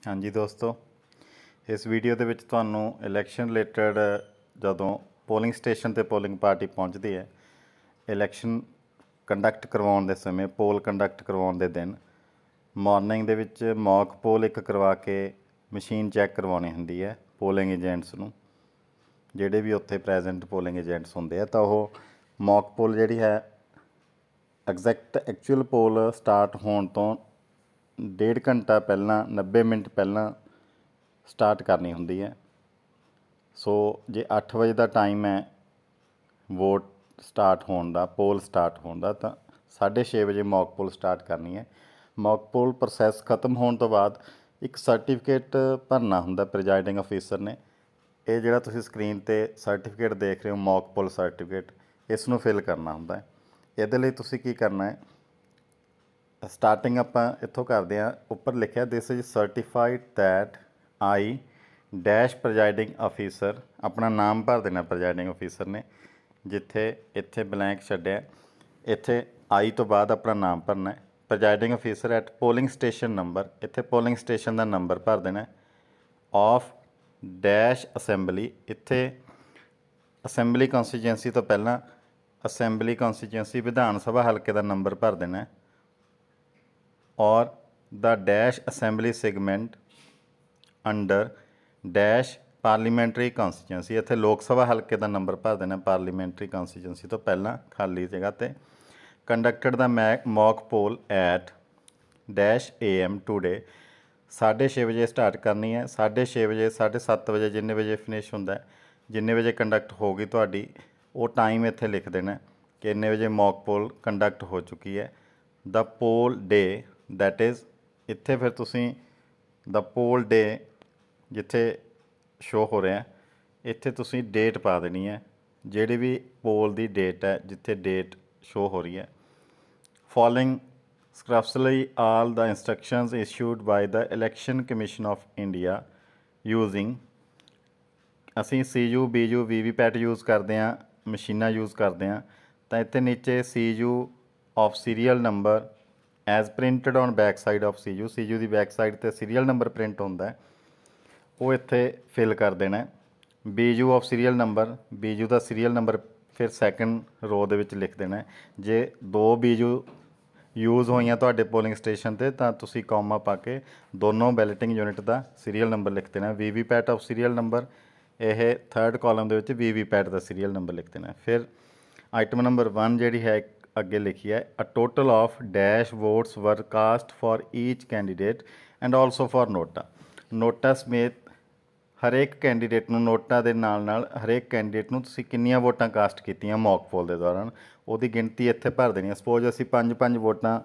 हाँ जी दोस्तों, इस वीडियो ਦੇ ਵਿੱਚ ਤੁਹਾਨੂੰ ਇਲੈਕਸ਼ਨ ਰਿਲੇਟਡ ਜਦੋਂ ਪੋਲਿੰਗ ਸਟੇਸ਼ਨ ਤੇ ਪੋਲਿੰਗ ਪਾਰਟੀ ਪਹੁੰਚਦੀ ਹੈ, ਇਲੈਕਸ਼ਨ ਕੰਡਕਟ ਕਰਵਾਉਣ ਦੇ ਸਮੇਂ ਪੋਲ ਕੰਡਕਟ ਕਰਵਾਉਣ ਦੇ ਦਿਨ ਮਾਰਨਿੰਗ ਦੇ ਵਿੱਚ ਮੌਕ ਪੋਲ ਇੱਕ ਕਰਵਾ ਕੇ ਮਸ਼ੀਨ ਚੈੱਕ ਕਰਵਾਉਣੀ ਹੁੰਦੀ ਹੈ ਪੋਲਿੰਗ ਏਜੰਟਸ ਨੂੰ। ਜਿਹੜੇ ਵੀ ਉੱਥੇ ਪ੍ਰੈਜ਼ੈਂਟ ਪੋਲਿੰਗ ਏਜੰਟਸ ਹੁੰਦੇ ਆ ਤਾਂ ਉਹ ਮੌਕ ਪੋਲ ਜਿਹੜੀ ਹੈ ਐਕਚੁਅਲ ਪੋਲ ਸਟਾਰਟ ਹੋਣ ਤੋਂ 1.5 ਘੰਟਾ ਪਹਿਲਾਂ 90 ਮਿੰਟ ਪਹਿਲਾਂ ਸਟਾਰਟ ਕਰਨੀ ਹੁੰਦੀ ਹੈ। ਸੋ ਜੇ 8 ਵਜੇ ਦਾ ਟਾਈਮ ਹੈ ਵੋਟ ਸਟਾਰਟ ਹੋਣ ਦਾ, ਪੋਲ ਸਟਾਰਟ ਹੋਣ ਦਾ, ਤਾਂ 6:30 ਵਜੇ ਮੌਕ ਪੋਲ ਸਟਾਰਟ ਕਰਨੀ ਹੈ। ਮੌਕ ਪੋਲ ਪ੍ਰੋਸੈਸ ਖਤਮ ਹੋਣ ਤੋਂ ਬਾਅਦ ਇੱਕ ਸਰਟੀਫਿਕੇਟ ਭਰਨਾ ਹੁੰਦਾ ਪ੍ਰੈਜ਼ਾਈਡਿੰਗ ਅਫੀਸਰ ਨੇ। ਇਹ ਜਿਹੜਾ ਤੁਸੀਂ ਸਕਰੀਨ 'ਤੇ ਸਰਟੀਫਿਕੇਟ ਦੇਖ ਰਹੇ ਹੋ ਮੌਕ ਪੋਲ ਸਰਟੀਫਿਕੇਟ, ਇਸ ਨੂੰ ਫਿਲ ਕਰਨਾ ਹੁੰਦਾ ਹੈ। ਇਹਦੇ ਲਈ ਤੁਸੀਂ ਕੀ ਕਰਨਾ ਹੈ, ਸਟਾਰਟਿੰਗ ਆਪਾਂ ਇੱਥੋਂ ਕਰਦੇ ਹਾਂ। ਉੱਪਰ ਲਿਖਿਆ this is certified that I dash presiding officer, ਆਪਣਾ ਨਾਮ ਭਰ ਦੇਣਾ ਪ੍ਰੈਜ਼ਾਈਡਿੰਗ ਅਫੀਸਰ ਨੇ। ਜਿੱਥੇ ਇੱਥੇ ਬਲੈਂਕ ਛੱਡਿਆ, ਇੱਥੇ ਆਈ ਤੋਂ ਬਾਅਦ ਆਪਣਾ ਨਾਮ ਭਰਨਾ। Presiding officer at polling station number, ਇੱਥੇ ਪੋਲਿੰਗ ਸਟੇਸ਼ਨ ਦਾ ਨੰਬਰ ਭਰ ਦੇਣਾ। ਆਫ ਡੈਸ਼ ਅਸੈਂਬਲੀ, ਇੱਥੇ ਅਸੈਂਬਲੀ ਕੌਂਸਟੀਚੁਐਂਸੀ ਤੋਂ ਪਹਿਲਾਂ ਅਸੈਂਬਲੀ ਕੌਂਸਟੀਚੁਐਂਸੀ ਵਿਧਾਨ ਸਭਾ ਹਲਕੇ ਦਾ ਨੰਬਰ ਭਰ ਦੇਣਾ। Or the dash assembly segment under dash parliamentary constituency, ਇੱਥੇ ਲੋਕ ਸਭਾ ਹਲਕੇ ਦਾ ਨੰਬਰ ਭਰ ਦੇਣਾ ਪਾਰਲੀਮੈਂਟਰੀ ਕੌਂਸਟੀਚੁਐਂਸੀ ਤੋਂ ਪਹਿਲਾਂ ਖਾਲੀ ਜਗ੍ਹਾ 'ਤੇ। Conducted the mock poll at dash AM today, 6:30 ਵਜੇ ਸਟਾਰਟ ਕਰਨੀ ਹੈ। 6:30 ਵਜੇ 7:30 ਵਜੇ ਜਿੰਨੇ ਵਜੇ ਫਿਨਿਸ਼ ਹੁੰਦਾ, ਜਿੰਨੇ ਵਜੇ ਕੰਡਕਟ ਹੋ ਗਈ ਤੁਹਾਡੀ, ਉਹ ਟਾਈਮ ਇੱਥੇ ਲਿਖ ਦੇਣਾ ਕਿ ਇੰਨੇ ਵਜੇ ਮੌਕ ਪੋਲ ਕੰਡਕਟ ਹੋ ਚੁੱਕੀ ਹੈ। ਦਾ ਪੋਲ ਡੇ ਦੈਟ ਇਜ਼, ਇੱਥੇ ਫਿਰ ਤੁਸੀਂ ਦਾ ਪੋਲ ਡੇ ਜਿੱਥੇ ਸ਼ੋ ਹੋ ਰਿਹਾ ਇੱਥੇ ਤੁਸੀਂ ਡੇਟ ਪਾ ਦੇਣੀ ਹੈ, ਜਿਹੜੀ ਵੀ ਪੋਲ ਦੀ ਡੇਟ ਹੈ ਜਿੱਥੇ ਡੇਟ ਸ਼ੋ ਹੋ ਰਹੀ ਹੈ। Following scrupulously all the instructions issued by the Election Commission of India using, ਅਸੀਂ CU BU VVPAT ਯੂਜ਼ ਕਰਦੇ ਹਾਂ, ਮਸ਼ੀਨਾਂ ਯੂਜ਼ ਕਰਦੇ ਹਾਂ। ਤਾਂ ਇੱਥੇ ਨੀਚੇ CU of serial number as printed on back side of CU the back side 'ਤੇ ਸੀਰੀਅਲ ਨੰਬਰ ਪ੍ਰਿੰਟ ਹੁੰਦਾ, ਉਹ ਇੱਥੇ ਫਿਲ ਕਰ ਦੇਣਾ। BU of serial number, BU the serial number ਫਿਰ ਸੈਕਿੰਡ ਰੋ ਦੇ ਵਿੱਚ ਲਿਖ ਦੇਣਾ। ਜੇ 2 BU ਯੂਜ਼ ਹੋਈਆਂ ਤੁਹਾਡੇ ਪੋਲਿੰਗ ਸਟੇਸ਼ਨ 'ਤੇ ਤਾਂ ਤੁਸੀਂ ਕੌਮਾ ਪਾ ਕੇ ਦੋਨੋਂ ਬੈਲਟਿੰਗ ਯੂਨਿਟ ਦਾ ਸੀਰੀਅਲ ਨੰਬਰ ਲਿਖ ਦੇਣਾ। VVPAT ਆਫ ਸੀਰੀਅਲ ਨੰਬਰ, ਇਹ 3rd ਕਾਲਮ ਦੇ ਵਿੱਚ VVPAT ਦਾ ਸੀਰੀਅਲ ਨੰਬਰ ਲਿਖ ਦੇਣਾ। ਫਿਰ ਆਈਟਮ ਨੰਬਰ 1 ਜਿਹੜੀ ਹੈ ਅੱਗੇ ਲਿਖੀ ਹੈ, a total of dash votes were cast for each candidate and also for NOTA, NOTA ਸਮੇਤ ਹਰੇਕ ਕੈਂਡੀਡੇਟ ਨੂੰ, ਨੋਟਾਂ ਦੇ ਨਾਲ ਨਾਲ ਹਰੇਕ ਕੈਂਡੀਡੇਟ ਨੂੰ ਤੁਸੀਂ ਕਿੰਨੀਆਂ ਵੋਟਾਂ ਕਾਸਟ ਕੀਤੀਆਂ ਮੌਕ ਪੋਲ ਦੇ ਦੌਰਾਨ, ਉਹਦੀ ਗਿਣਤੀ ਇੱਥੇ ਭਰ ਦੇਣੀ ਹੈ। ਸਪੋਜ਼ ਅਸੀਂ 5 ਵੋਟਾਂ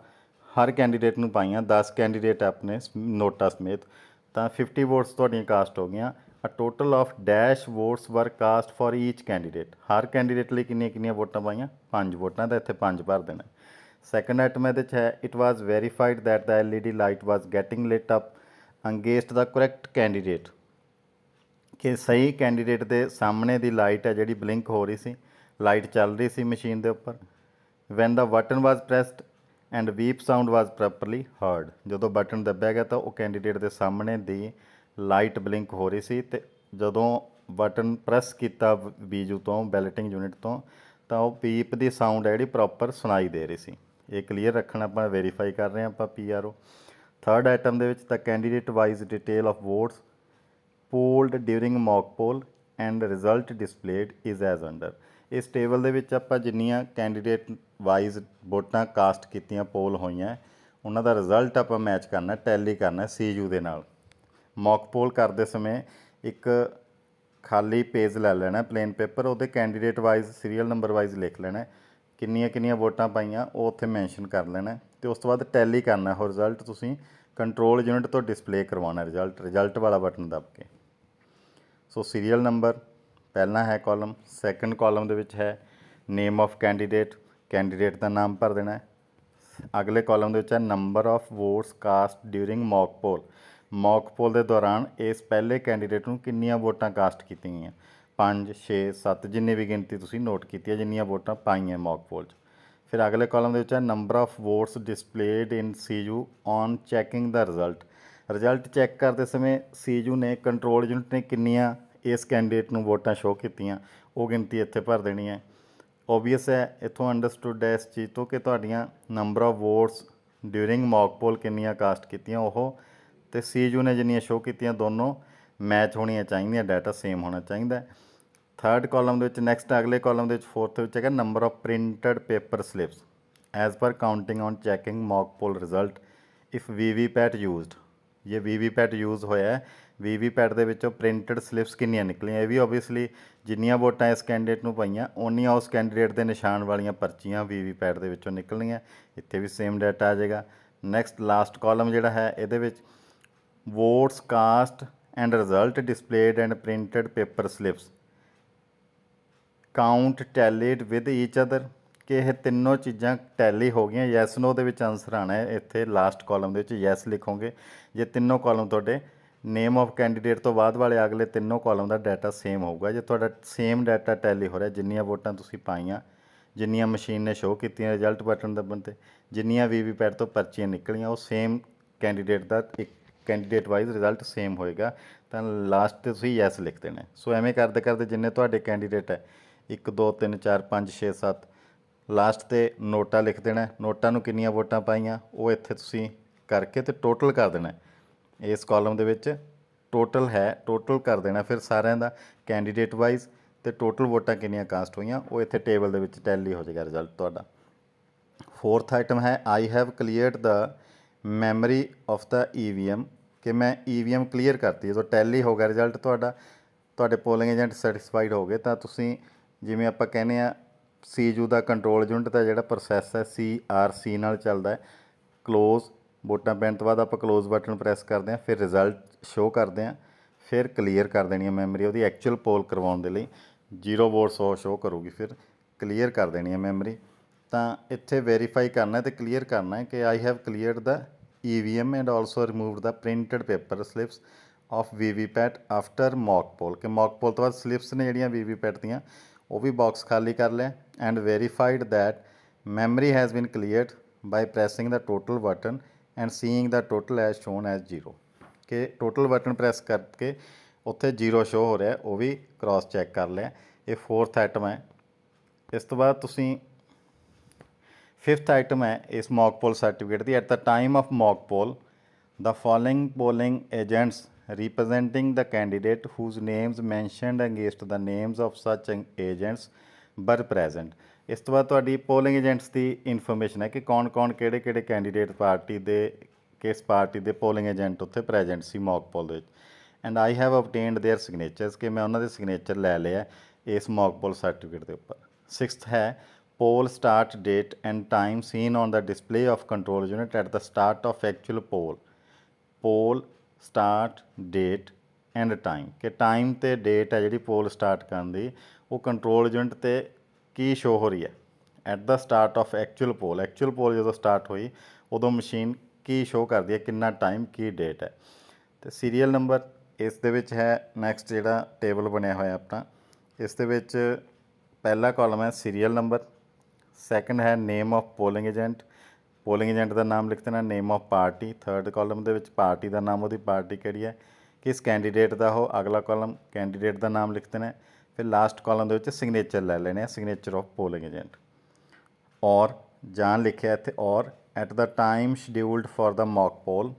ਹਰ ਕੈਂਡੀਡੇਟ ਨੂੰ ਪਾਈਆਂ, 10 ਕੈਂਡੀਡੇਟ ਆਪਣੇ ਨੋਟਾ ਸਮੇਤ, ਤਾਂ 50 ਵੋਟਸ ਤੁਹਾਡੀਆਂ ਕਾਸਟ ਹੋ ਗਈਆਂ। A total of dash votes were cast for each candidate, ਹਰ ਕੈਂਡੀਡੇਟ ਲਈ ਕਿੰਨੀਆਂ ਵੋਟਾਂ ਪਾਈਆਂ, 5 ਵੋਟਾਂ, ਤਾਂ ਇੱਥੇ 5 ਭਰ ਦੇਣਾ। ਸੈਕਿੰਡ ਆਈਟਮ ਇਹਦੇ 'ਚ ਹੈ, it was verified that the LED light was getting lit up against the correct candidate, ਕਿ ਸਹੀ ਕੈਂਡੀਡੇਟ ਦੇ ਸਾਹਮਣੇ ਦੀ ਲਾਈਟ ਹੈ ਜਿਹੜੀ ਬਲਿੰਕ ਹੋ ਰਹੀ ਸੀ, ਲਾਈਟ ਚੱਲ ਰਹੀ ਸੀ ਮਸ਼ੀਨ ਦੇ ਉੱਪਰ। When the button was pressed and beep sound was properly heard, ਜਦੋਂ ਬਟਨ ਦੱਬਿਆ ਗਿਆ ਤਾਂ ਉਹ ਕੈਂਡੀਡੇਟ ਦੇ ਸਾਹਮਣੇ ਦੀ ਲਾਈਟ ਬਲਿੰਕ ਹੋ ਰਹੀ ਸੀ, ਅਤੇ ਜਦੋਂ ਬਟਨ ਪ੍ਰੈਸ ਕੀਤਾ BU ਤੋਂ, ਬੈਲਟਿੰਗ ਯੂਨਿਟ ਤੋਂ, ਤਾਂ ਉਹ ਬੀਪ ਦੀ ਸਾਊਂਡ ਹੈ ਜਿਹੜੀ ਪ੍ਰੋਪਰ ਸੁਣਾਈ ਦੇ ਰਹੀ ਸੀ। ਇਹ ਕਲੀਅਰ ਰੱਖਣਾ, ਆਪਾਂ ਵੈਰੀਫਾਈ ਕਰ ਰਹੇ ਹਾਂ ਆਪਾਂ PRO। ਥਰਡ ਆਈਟਮ ਦੇ ਵਿੱਚ ਤਾਂ candidate wise detail of votes polled during mock poll and result displayed is as under, ਇਸ ਟੇਬਲ ਦੇ ਵਿੱਚ ਆਪਾਂ ਜਿੰਨੀਆਂ ਕੈਂਡੀਡੇਟ ਵਾਈਜ਼ ਵੋਟਾਂ ਕਾਸਟ ਕੀਤੀਆਂ, ਪੋਲ ਹੋਈਆਂ, ਉਹਨਾਂ ਦਾ ਰਿਜ਼ਲਟ ਆਪਾਂ ਮੈਚ ਕਰਨਾ, ਟੈਲੀ ਕਰਨਾ CU ਦੇ ਨਾਲ। ਮੌਕ ਪੋਲ ਕਰਦੇ ਸਮੇਂ ਇੱਕ ਖਾਲੀ ਪੇਜ ਲੈ ਲੈਣਾ, ਪਲੇਨ ਪੇਪਰ, ਉਹਦੇ candidate wise serial number wise ਲਿਖ ਲੈਣਾ, ਕਿੰਨੀਆਂ ਵੋਟਾਂ ਪਾਈਆਂ ਉਹ ਉੱਥੇ ਮੈਂਸ਼ਨ ਕਰ ਲੈਣਾ, ਅਤੇ ਉਸ ਤੋਂ ਬਾਅਦ ਟੈਲੀ ਕਰਨਾ ਉਹ ਰਿਜ਼ਲਟ। ਤੁਸੀਂ ਕੰਟਰੋਲ ਯੂਨਿਟ ਤੋਂ ਡਿਸਪਲੇ ਕਰਵਾਉਣਾ ਰਿਜ਼ਲਟ ਵਾਲਾ ਬਟਨ ਦੱਬ ਕੇ। ਸੋ ਸੀਰੀਅਲ ਨੰਬਰ ਪਹਿਲਾਂ ਹੈ ਕਾਲਮ, ਸੈਕਿੰਡ ਕਾਲਮ ਦੇ ਵਿੱਚ ਹੈ ਨੇਮ ਆਫ ਕੈਂਡੀਡੇਟ, ਕੈਂਡੀਡੇਟ ਦਾ ਨਾਮ ਭਰ ਦੇਣਾ। ਅਗਲੇ ਕਾਲਮ ਦੇ ਵਿੱਚ ਹੈ number of votes cast during mock poll, mock poll ਦੇ ਦੌਰਾਨ ਇਸ ਪਹਿਲੇ ਕੈਂਡੀਡੇਟ ਨੂੰ ਕਿੰਨੀਆਂ ਵੋਟਾਂ ਕਾਸਟ ਕੀਤੀਆਂ ਗਈਆਂ, 5 6 7 ਜਿੰਨੀ ਵੀ ਗਿਣਤੀ ਤੁਸੀਂ ਨੋਟ ਕੀਤੀ ਹੈ, ਜਿੰਨੀਆਂ ਵੋਟਾਂ ਪਾਈਆਂ ਮੌਕ ਪੋਲ 'ਚ। ਫਿਰ ਅਗਲੇ ਕਾਲਮ ਦੇ ਵਿੱਚ ਹੈ number of votes displayed in CU on checking the result, result check करते समय सीजू ने कंट्रोल यूनिट ने किन्नियां इस कैंਡੀਡੇਟ ਨੂੰ ਵੋਟਾਂ ਸ਼ੋ ਕੀਤੀਆਂ ਉਹ ਗਿਣਤੀ ਇੱਥੇ ਭਰ ਦੇਣੀ ਹੈ। ਓਬਵੀਅਸ ਹੈ ਇੱਥੋਂ ਅੰਡਰਸਟੂਡ ਹੈ ਇਸ ਚੀਜ਼ ਤੋਂ ਕਿ ਤੁਹਾਡੀਆਂ number of votes during mock poll ਕਿੰਨੀਆਂ ਕਾਸਟ ਕੀਤੀਆਂ ਉਹ ਤੇ ਸੀਜੂ ਨੇ ਜਿੰਨੀਆਂ ਸ਼ੋ ਕੀਤੀਆਂ ਦੋਨੋਂ ਮੈਚ ਹੋਣੀਆਂ ਚਾਹੀਦੀਆਂ, ਡਾਟਾ ਸੇਮ ਹੋਣਾ ਚਾਹੀਦਾ। ਥਰਡ ਕਾਲਮ ਦੇ ਵਿੱਚ ਨੈਕਸਟ ਅਗਲੇ ਕਾਲਮ ਦੇ ਵਿੱਚ ਫੋਰਥ ਵਿੱਚ ਹੈਗਾ number of printed paper slips as per counting on checking mock poll result if VVPAT used. ਜੇ ਵੀਵੀਪੈਟ ਯੂਜ਼ ਹੋਇਆ ਵੀਵੀਪੈਟ ਦੇ ਵਿੱਚੋਂ ਪ੍ਰਿੰਟਡ ਸਲਿਪਸ ਕਿੰਨੀਆਂ ਨਿਕਲੀਆਂ, ਇਹ ਵੀ ਓਬਵੀਅਸਲੀ ਜਿੰਨੀਆਂ ਵੋਟਾਂ ਇਸ ਕੈਂਡੀਡੇਟ ਨੂੰ ਪਾਈਆਂ ਓਨੀਆਂ ਉਸ ਕੈਂਡੀਡੇਟ ਦੇ ਨਿਸ਼ਾਨ ਵਾਲੀਆਂ ਪਰਚੀਆਂ ਵੀਵੀਪੈਟ ਦੇ ਵਿੱਚੋਂ ਨਿਕਲਣੀਆਂ। ਇੱਥੇ ਵੀ ਸੇਮ ਡਾਟਾ ਆ ਜਾਏਗਾ। ਨੈਕਸਟ ਲਾਸਟ ਕਾਲਮ ਜਿਹੜਾ ਹੈ ਇਹਦੇ ਵਿੱਚ votes cast and result displayed and printed paper slips count tallied with each other ਕਿ ਇਹ ਤਿੰਨੋਂ ਚੀਜ਼ਾਂ ਟੈਲੀ ਹੋ ਗਈਆਂ। ਯੈਸ ਨੋ ਦੇ ਵਿੱਚ ਆਨਸਰ ਆਉਣਾ ਹੈ। ਇੱਥੇ ਲਾਸਟ ਕਾਲਮ ਦੇ ਵਿੱਚ ਯੈਸ ਲਿਖੋਗੇ ਜੇ ਤਿੰਨੋਂ ਕਾਲਮ ਤੁਹਾਡੇ ਨੇਮ ਆਫ ਕੈਂਡੀਡੇਟ ਤੋਂ ਬਾਅਦ ਵਾਲੇ ਅਗਲੇ ਤਿੰਨੋਂ ਕਾਲਮ ਦਾ ਡਾਟਾ ਸੇਮ ਹੋਊਗਾ। ਜੇ ਤੁਹਾਡਾ ਸੇਮ ਡਾਟਾ ਟੈਲੀ ਹੋ ਰਿਹਾ ਜਿੰਨੀਆਂ ਵੋਟਾਂ ਤੁਸੀਂ ਪਾਈਆਂ, ਜਿੰਨੀਆਂ ਮਸ਼ੀਨ ਨੇ ਸ਼ੋਅ ਕੀਤੀਆਂ ਰਿਜ਼ਲਟ ਬਟਨ ਦੱਬਣ 'ਤੇ, ਜਿੰਨੀਆਂ ਵੀਵੀਪੈਟ ਤੋਂ ਪਰਚੀਆਂ ਨਿਕਲੀਆਂ ਉਹ ਸੇਮ ਕੈਂਡੀਡੇਟ ਦਾ ਇੱਕ ਕੈਂਡੀਡੇਟ ਵਾਈਜ਼ ਰਿਜ਼ਲਟ ਸੇਮ ਹੋਏਗਾ ਤਾਂ ਲਾਸਟ 'ਤੇ ਤੁਸੀਂ ਯੈਸ ਲਿਖ ਦੇਣਾ। ਸੋ ਐਵੇਂ ਕਰਦੇ ਕਰਦੇ ਜਿੰਨੇ ਤੁਹਾਡੇ ਕੈਂਡੀਡੇਟ ਹੈ 1 2 3 4 5 6 7 ਲਾਸਟ 'ਤੇ ਨੋਟਾ ਲਿਖ ਦੇਣਾ। ਨੋਟਾਂ ਨੂੰ ਕਿੰਨੀਆਂ ਵੋਟਾਂ ਪਾਈਆਂ ਉਹ ਇੱਥੇ ਤੁਸੀਂ ਕਰਕੇ ਅਤੇ ਟੋਟਲ ਕਰ ਦੇਣਾ। ਇਸ ਕਾਲਮ ਦੇ ਵਿੱਚ ਟੋਟਲ ਹੈ, ਟੋਟਲ ਕਰ ਦੇਣਾ ਫਿਰ ਸਾਰਿਆਂ ਦਾ ਕੈਂਡੀਡੇਟ ਵਾਈਜ਼ ਅਤੇ ਟੋਟਲ ਵੋਟਾਂ ਕਿੰਨੀਆਂ ਕਾਸਟ ਹੋਈਆਂ ਉਹ ਇੱਥੇ ਟੇਬਲ ਦੇ ਵਿੱਚ ਟੈਲੀ ਹੋ ਜਾਏਗਾ ਰਿਜ਼ਲਟ ਤੁਹਾਡਾ। ਫੋਰਥ ਆਈਟਮ ਹੈ ਆਈ have cleared the memory of the EVM ਕਿ ਮੈਂ EVM ਕਲੀਅਰ ਕਰਤੀ। ਜਦੋਂ ਟੈਲੀ ਹੋ ਗਿਆ ਰਿਜ਼ਲਟ ਤੁਹਾਡਾ, ਤੁਹਾਡੇ ਪੋਲਿੰਗ ਏਜੰਟ ਸੈਟਿਸਫਾਈਡ ਹੋ ਗਏ ਤਾਂ ਤੁਸੀਂ ਜਿਵੇਂ ਆਪਾਂ ਕਹਿੰਦੇ ਆ ਸੀਜੂ ਦਾ ਕੰਟਰੋਲ ਯੂਨਿਟ ਦਾ ਜਿਹੜਾ ਪ੍ਰੋਸੈਸ ਹੈ CRC ਨਾਲ ਚੱਲਦਾ ਹੈ। ਕਲੋਜ਼ ਵੋਟਾਂ ਪੈਣ ਤੋਂ ਬਾਅਦ ਆਪਾਂ ਕਲੋਜ਼ ਬਟਨ ਪ੍ਰੈਸ ਕਰਦੇ ਹਾਂ, ਫਿਰ ਰਿਜ਼ਲਟ ਸ਼ੋਅ ਕਰਦੇ ਹਾਂ, ਫਿਰ ਕਲੀਅਰ ਕਰ ਦੇਣੀ ਹੈ ਮੈਮਰੀ ਉਹਦੀ ਐਕਚੁਅਲ ਪੋਲ ਕਰਵਾਉਣ ਦੇ ਲਈ 0 ਵੋਟਸ ਉਹ ਸ਼ੋਅ ਕਰੂਗੀ, ਫਿਰ ਕਲੀਅਰ ਕਰ ਦੇਣੀ ਹੈ ਮੈਮਰੀ। ਤਾਂ ਇੱਥੇ ਵੈਰੀਫਾਈ ਕਰਨਾ ਅਤੇ ਕਲੀਅਰ ਕਰਨਾ ਹੈ ਕਿ I have cleared the EVM and also removed the printed paper slips of VVPAT after mock poll ਕਿ ਮੌਕ ਪੋਲ ਤੋਂ ਬਾਅਦ ਸਲਿਪਸ ਨੇ ਜਿਹੜੀਆਂ ਵੀਵੀਪੈਟ ਦੀਆਂ ਉਹ ਵੀ ਬਾਕਸ ਖਾਲੀ ਕਰ ਲਿਆ। And verified that memory has been cleared by pressing the total button and seeing the total as shown as 0 ਕਿ ਟੋਟਲ ਬਟਨ ਪ੍ਰੈਸ ਕਰਕੇ ਉੱਥੇ 0 ਸ਼ੋਅ ਹੋ ਰਿਹਾ ਉਹ ਵੀ ਕ੍ਰਾਸ ਚੈੱਕ ਕਰ ਲਿਆ। ਇਹ ਫੋਰਥ ਆਈਟਮ ਹੈ। ਇਸ ਤੋਂ ਬਾਅਦ ਤੁਸੀਂ ਫਿਫਥ ਆਈਟਮ ਹੈ ਇਸ ਮੌਕ ਪੋਲ ਸਰਟੀਫਿਕੇਟ ਦੀ। At the time of mock poll the following polling agents representing the candidate whose names mentioned against the names of such agents were present। ਇਸ ਤੋਂ ਬਾਅਦ ਤੁਹਾਡੀ ਪੋਲਿੰਗ ਏਜੰਟਸ ਦੀ information ਹੈ ਕਿ ਕੌਣ ਕੌਣ ਕਿਹੜੇ ਕਿਹੜੇ ਕੈਂਡੀਡੇਟ ਪਾਰਟੀ ਦੇ ਕਿਸ ਪਾਰਟੀ ਦੇ ਪੋਲਿੰਗ ਏਜੰਟ ਉੱਥੇ ਪ੍ਰੈਜੈਂਟ ਸੀ ਮੌਕ ਪੋਲ ਦੇ ਵਿੱਚ। And I have obtained their signatures ਕਿ ਮੈਂ ਉਹਨਾਂ ਦੇ ਸਿਗਨੇਚਰ ਲੈ ਲਿਆ ਇਸ ਮੌਕ ਪੋਲ ਸਰਟੀਫਿਕੇਟ ਦੇ ਉੱਪਰ। ਸਿਕਸਥ ਹੈ poll start date and time seen on the display of control unit at the start of actual poll। poll start date and time ਕਿ ਟਾਈਮ ਅਤੇ ਡੇਟ ਹੈ ਜਿਹੜੀ ਪੋਲ ਸਟਾਰਟ ਕਰਨ ਦੀ ਉਹ ਕੰਟਰੋਲ ਯੂਨਿਟ 'ਤੇ ਕੀ ਸ਼ੋ ਹੋ ਰਹੀ ਹੈ at the start of actual poll. Actual poll ਜਦੋਂ ਸਟਾਰਟ ਹੋਈ ਉਦੋਂ ਮਸ਼ੀਨ ਕੀ ਸ਼ੋ ਕਰਦੀ ਹੈ, ਕਿੰਨਾ ਟਾਈਮ, ਕੀ ਡੇਟ ਹੈ। ਅਤੇ ਸੀਰੀਅਲ ਨੰਬਰ ਇਸ ਦੇ ਵਿੱਚ ਹੈ। ਨੈਕਸਟ ਜਿਹੜਾ ਟੇਬਲ ਬਣਿਆ ਹੋਇਆ ਆਪਣਾ ਇਸ ਦੇ ਵਿੱਚ ਪਹਿਲਾ ਕਾਲਮ ਹੈ ਸੀਰੀਅਲ ਨੰਬਰ, ਸੈਕਿੰਡ ਹੈ name of polling agent, polling agent ਦਾ ਨਾਮ ਲਿਖ ਦੇਣਾ, name of party third column ਦੇ ਵਿੱਚ ਪਾਰਟੀ ਦਾ ਨਾਮ, ਉਹਦੀ ਪਾਰਟੀ ਕਿਹੜੀ ਹੈ, ਕਿਸ ਕੈਂਡੀਡੇਟ ਦਾ ਉਹ ਅਗਲਾ ਕਾਲਮ ਕੈਂਡੀਡੇਟ ਦਾ ਨਾਮ ਲਿਖ ਦੇਣਾ। ਫਿਰ ਲਾਸਟ ਕਾਲਮ ਦੇ ਵਿੱਚ ਸਿਗਨੇਚਰ ਲੈ ਲੈਣੇ ਆ, ਸਿਗਨੇਚਰ ਆਫ ਪੋਲਿੰਗ ਏਜੰਟ। ਔਰ ਜਾਂ ਲਿਖਿਆ ਇੱਥੇ or at the time scheduled for the mock poll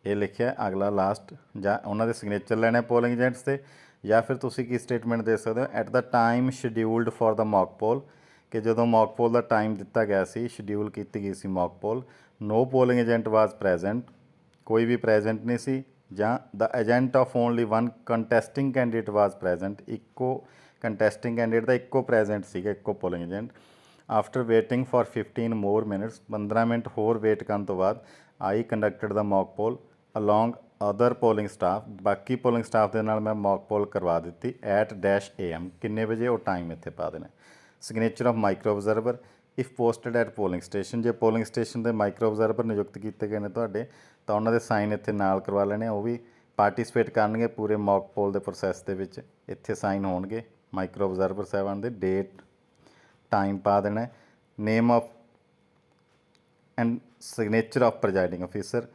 ਇਹ ਲਿਖਿਆ ਅਗਲਾ ਲਾਸਟ, ਜਾਂ ਉਹਨਾਂ ਦੇ ਸਿਗਨੇਚਰ ਲੈਣੇ ਪੋਲਿੰਗ ਏਜੰਟਸ 'ਤੇ, ਜਾਂ ਫਿਰ ਤੁਸੀਂ ਕੀ ਸਟੇਟਮੈਂਟ ਦੇ ਸਕਦੇ ਹੋ at the time scheduled for the mock poll ਕਿ ਜਦੋਂ ਮੌਕ ਪੋਲ ਦਾ ਟਾਈਮ ਦਿੱਤਾ ਗਿਆ ਸੀ, ਸ਼ਡਿਊਲ ਕੀਤੀ ਗਈ ਸੀ mock poll, no polling agent was present ਕੋਈ ਵੀ ਪ੍ਰੈਜੈਂਟ ਨਹੀਂ ਸੀ, ਜਾਂ the agent of only one contesting candidate was present ਇੱਕੋ ਕੰਟੈਸਟਿੰਗ ਕੈਂਡੀਡੇਟ ਦਾ ਇੱਕੋ ਪ੍ਰੈਜੈਂਟ ਸੀਗਾ, ਇੱਕੋ polling agent. After waiting for 15 more minutes 15 minute ਹੋਰ ਵੇਟ ਕਰਨ ਤੋਂ ਬਾਅਦ I conducted the mock poll along other polling staff ਬਾਕੀ ਪੋਲਿੰਗ ਸਟਾਫ ਦੇ ਨਾਲ ਮੈਂ ਮੌਕ ਪੋਲ ਕਰਵਾ ਦਿੱਤੀ ਐਟ -AM ਕਿੰਨੇ ਵਜੇ ਉਹ ਟਾਈਮ ਇੱਥੇ ਪਾ ਦੇਣਾ। Signature of micro observer if posted at polling station ਜੇ ਪੋਲਿੰਗ ਸਟੇਸ਼ਨ ਦੇ ਮਾਈਕਰੋ ਆਬਜ਼ਰਵਰ ਨਿਯੁਕਤ ਕੀਤੇ ਗਏ ਨੇ ਤੁਹਾਡੇ ਤਾਂ ਉਹਨਾਂ ਦੇ ਸਾਈਨ ਇੱਥੇ ਨਾਲ ਕਰਵਾ ਲੈਣੇ, ਉਹ ਵੀ ਪਾਰਟੀਸਪੇਟ ਕਰਨਗੇ ਪੂਰੇ ਮੌਕ ਪੋਲ ਦੇ ਪ੍ਰੋਸੈਸ ਦੇ ਵਿੱਚ, ਇੱਥੇ ਸਾਈਨ ਹੋਣਗੇ ਮਾਈਕਰੋ ਆਬਜ਼ਰਵਰ ਸਾਹਿਬਾਨ ਦੇ, ਡੇਟ ਟਾਈਮ ਪਾ ਦੇਣਾ, name of and signature of presiding officer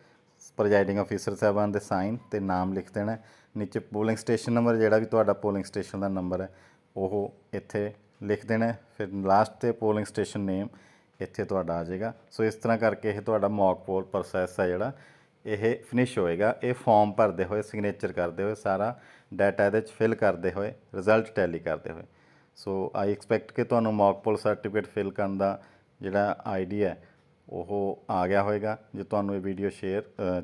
presiding officer ਸਾਹਿਬਾਨ ਦੇ ਸਾਈਨ ਤੇ ਨਾਮ ਲਿਖ ਦੇਣਾ। ਨੀਚੇ ਪੋਲਿੰਗ ਸਟੇਸ਼ਨ ਨੰਬਰ ਜਿਹੜਾ ਵੀ ਤੁਹਾਡਾ ਪੋਲਿੰਗ ਸਟੇਸ਼ਨ ਦਾ ਨੰਬਰ ਹੈ ਉਹ ਇੱਥੇ ਲਿਖ ਦੇਣਾ। ਫਿਰ ਲਾਸਟ ਤੇ ਪੋਲਿੰਗ ਸਟੇਸ਼ਨ ਨੇਮ ਇੱਥੇ ਤੁਹਾਡਾ ਆ ਜਾਏਗਾ। ਸੋ ਇਸ ਤਰ੍ਹਾਂ ਕਰਕੇ ਇਹ ਤੁਹਾਡਾ ਮੌਕ ਪੋਲ ਪ੍ਰੋਸੈਸ ਹੈ ਜਿਹੜਾ ਇਹ ਫਿਨਿਸ਼ ਹੋਏਗਾ। ਇਹ ਫਾਰਮ ਭਰਦੇ ਹੋਏ, ਸਿਗਨੇਚਰ ਕਰਦੇ ਹੋਏ, ਸਾਰਾ ਡਾਟਾ ਇਹਦੇ 'ਚ ਫਿਲ ਕਰਦੇ ਹੋਏ, ਰਿਜ਼ਲਟ ਟੈਲੀ ਕਰਦੇ ਹੋਏ। ਸੋ ਆਈ ਐਕਸਪੈਕਟ ਕਿ ਤੁਹਾਨੂੰ ਮੌਕ ਪੋਲ ਸਰਟੀਫਿਕੇਟ ਫਿਲ ਕਰਨ ਦਾ ਜਿਹੜਾ ਆਈਡੀ ਹੈ ਉਹ ਆ ਗਿਆ ਹੋਵੇਗਾ। ਜੇ ਤੁਹਾਨੂੰ ਇਹ ਵੀਡੀਓ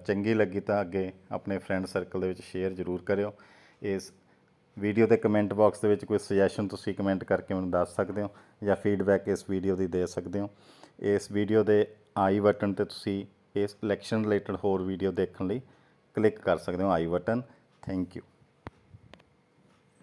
ਚੰਗੀ ਲੱਗੀ ਤਾਂ ਅੱਗੇ ਆਪਣੇ ਫਰੈਂਡ ਸਰਕਲ ਦੇ ਵਿੱਚ ਸ਼ੇਅਰ ਜ਼ਰੂਰ ਕਰਿਓ। ਇਸ ਵੀਡੀਓ ਦੇ ਕਮੈਂਟ ਬਾਕਸ ਦੇ ਵਿੱਚ ਕੋਈ ਸੁਜੈਸ਼ਨ ਤੁਸੀਂ ਕਮੈਂਟ ਕਰਕੇ ਮੈਨੂੰ ਦੱਸ ਸਕਦੇ ਹੋ ਜਾਂ ਫੀਡਬੈਕ ਇਸ ਵੀਡੀਓ ਦੀ ਦੇ ਸਕਦੇ ਹੋ। ਇਸ ਵੀਡੀਓ ਦੇ ਆਈ ਬਟਨ 'ਤੇ ਤੁਸੀਂ ਇਸ ਇਲੈਕਸ਼ਨ ਰਿਲੇਟਡ ਹੋਰ ਵੀਡੀਓ ਦੇਖਣ ਲਈ ਕਲਿੱਕ ਕਰ ਸਕਦੇ ਹੋ, ਆਈ ਬਟਨ। Thank you.